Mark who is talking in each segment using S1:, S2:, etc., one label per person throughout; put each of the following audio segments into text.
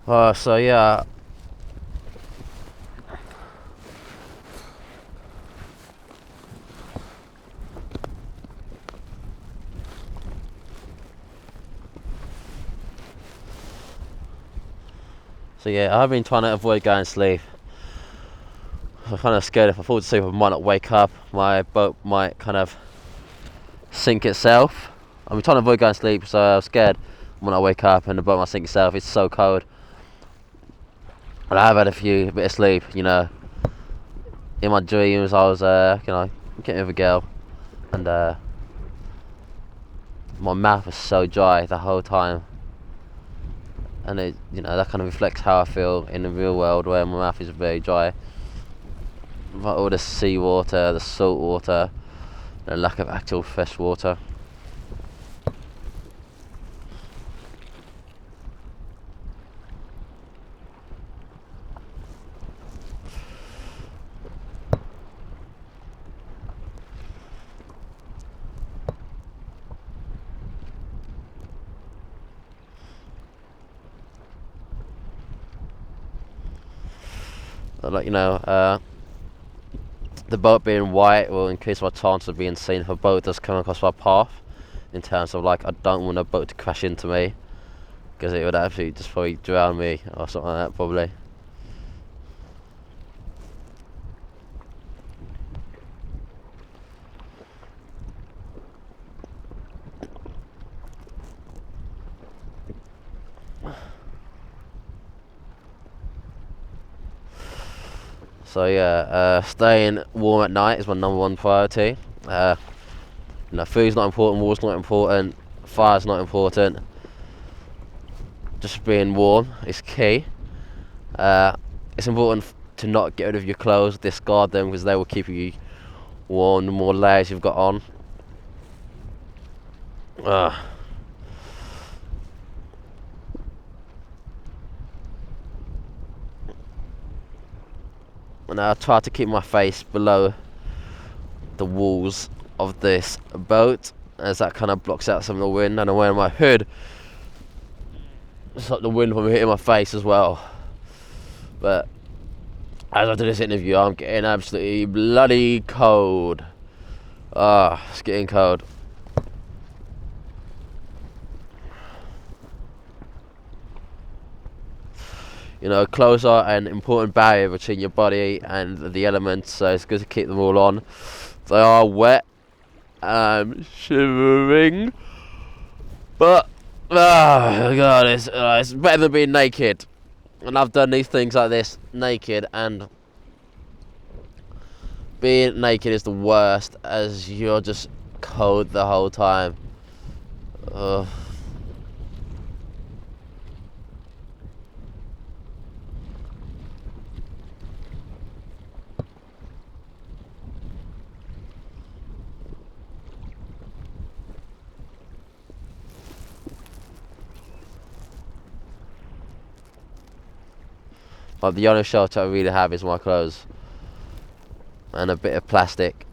S1: So yeah. So yeah, I've been trying to avoid going to sleep. I'm kind of scared if I fall asleep I might not wake up. My boat might kind of sink itself. I've been trying to avoid going to sleep, so I'm scared when I wake up and the boat might sink itself. It's so cold. And I have had a bit of sleep, you know. In my dreams I was getting with a girl, and my mouth was so dry the whole time. And it, that kind of reflects how I feel in the real world, where my mouth is very dry. Like all the seawater, the salt water, the lack of actual fresh water. The boat being white will increase my chance of being seen if a boat does come across my path. In terms of, like, I don't want a boat to crash into me, because it would absolutely just probably drown me or something like that, probably. So yeah, staying warm at night is my #1 priority. Food's not important, water's not important, fire's not important. Just being warm is key. It's important to not get rid of your clothes, discard them, because they will keep you warm. The more layers you've got on. And I try to keep my face below the walls of this boat, as that kind of blocks out some of the wind. And I'm wearing my hood to stop the wind from hitting my face as well. But as I do this interview, I'm getting absolutely bloody cold. It's getting cold. Clothes are an important barrier between your body and the elements, so it's good to keep them all on. They are wet, I'm shivering, but God, it's better than being naked. And I've done these things like this naked, and being naked is the worst, as you're just cold the whole time. But the only shelter I really have is my clothes and a bit of plastic.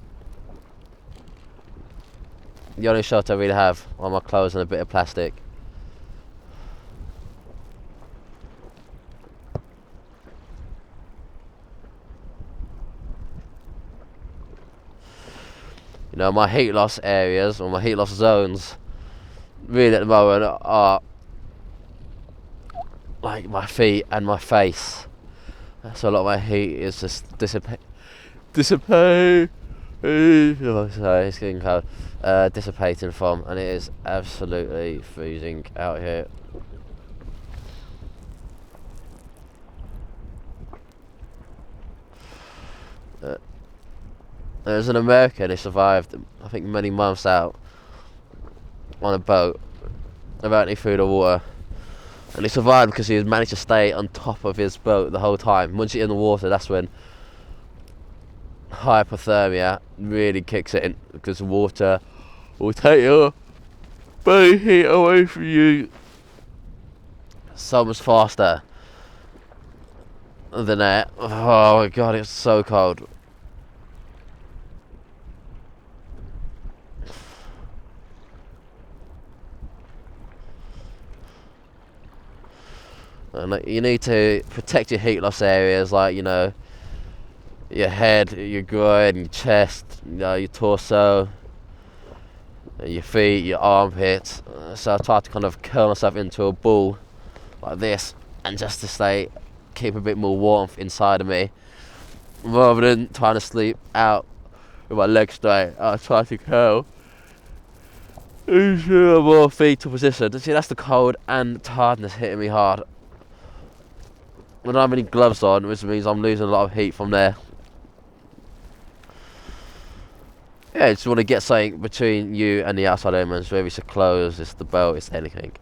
S1: The only shelter I really have are my clothes and a bit of plastic. My heat loss areas, or my heat loss zones, really at the moment are like my feet and my face. So a lot of my heat is just dissipate. Sorry, it's getting cold. Dissipating from, and it is absolutely freezing out here. There's an American who survived, I think, many months out on a boat without any food or water. And he survived because he has managed to stay on top of his boat the whole time. Once you're in the water, that's when hypothermia really kicks in, because the water will take your body heat away from you so much faster than that. Oh my God, it's so cold. And you need to protect your heat loss areas, like, you know, your head, your groin, your chest, you know, your torso, your feet, your armpits. So I try to kind of curl myself into a ball like this, and just to keep a bit more warmth inside of me, rather than trying to sleep out with my legs straight. I try to curl into a more fetal position. See, that's the cold and tiredness hitting me hard. I don't have any gloves on, which means I'm losing a lot of heat from there. Yeah, I just want to get something between you and the outside elements, whether it's the clothes, it's the belt, it's anything.